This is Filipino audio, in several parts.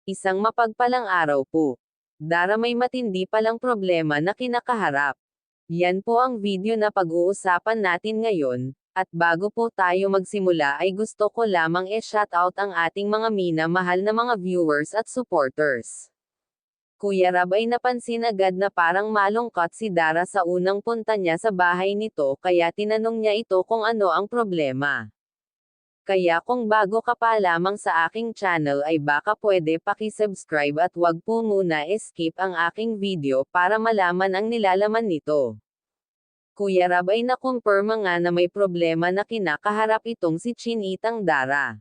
Isang mapagpalang araw po. Dara, may matindi palang problema na kinakaharap. Yan po ang video na pag-uusapan natin ngayon, at bago po tayo magsimula ay gusto ko lamang i-shoutout ang ating mga minamahal na mga viewers at supporters. Kuya Rab ay napansin agad na parang malungkot si Dara sa unang punta niya sa bahay nito, kaya tinanong niya ito kung ano ang problema. Kaya kung bago ka pa lamang sa aking channel ay baka pwede paki-subscribe at wag po muna skip ang aking video para malaman ang nilalaman nito. Kuya Rab ay nakumpirma nga na may problema na kinakaharap itong si Chinitang Dara.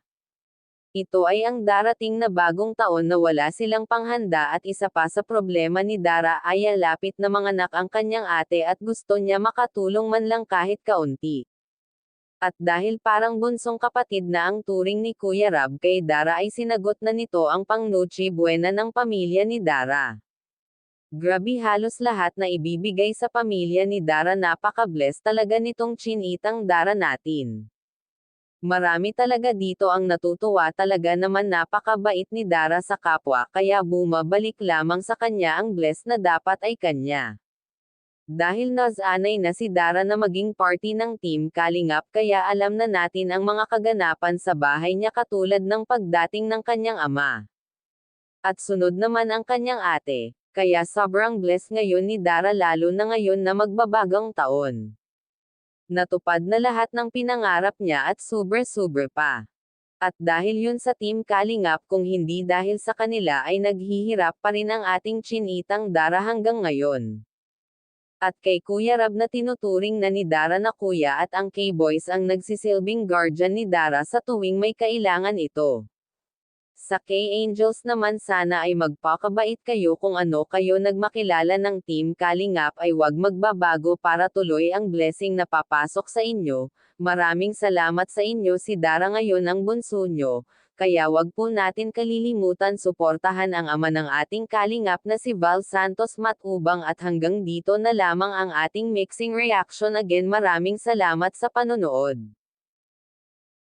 Ito ay ang darating na bagong taon na wala silang panghanda, at isa pa sa problema ni Dara ay lapit na manganak ang kanyang ate at gusto niya makatulong man lang kahit kaunti. At dahil parang bunsong kapatid na ang turing ni Kuya Rab kay Dara ay sinagot na nito ang pang-noche buena ng pamilya ni Dara. Grabe, halos lahat na ibibigay sa pamilya ni Dara. Napaka-bless talaga nitong Chinitang Dara natin. Marami talaga dito ang natutuwa, talaga naman napakabait ni Dara sa kapwa, kaya bumabalik lamang sa kanya ang bless na dapat ay kanya. Dahil nasanay na si Dara na maging party ng Team Kalingap, kaya alam na natin ang mga kaganapan sa bahay niya katulad ng pagdating ng kanyang ama. At sunod naman ang kanyang ate, kaya sobrang blessed ngayon ni Dara, lalo na ngayon na magbabagong taon. Natupad na lahat ng pinangarap niya at super pa. At dahil yun sa Team Kalingap, kung hindi dahil sa kanila ay naghihirap pa rin ang ating Chinitang Dara hanggang ngayon. At kay Kuya Rab na tinuturing na ni Dara na kuya, at ang K-Boys ang nagsisilbing guardian ni Dara sa tuwing may kailangan ito. Sa K-Angels naman, sana ay magpakabait kayo. Kung ano kayo nagmakilala ng Team Kalingap ay wag magbabago para tuloy ang blessing na papasok sa inyo. Maraming salamat sa inyo. Si Dara ngayon ang bunso nyo, kaya wag po natin kalilimutan suportahan ang ama ng ating Kalingap na si Val Santos Matubang. At hanggang dito na lamang ang ating mixing reaction. Again, maraming salamat sa panonood.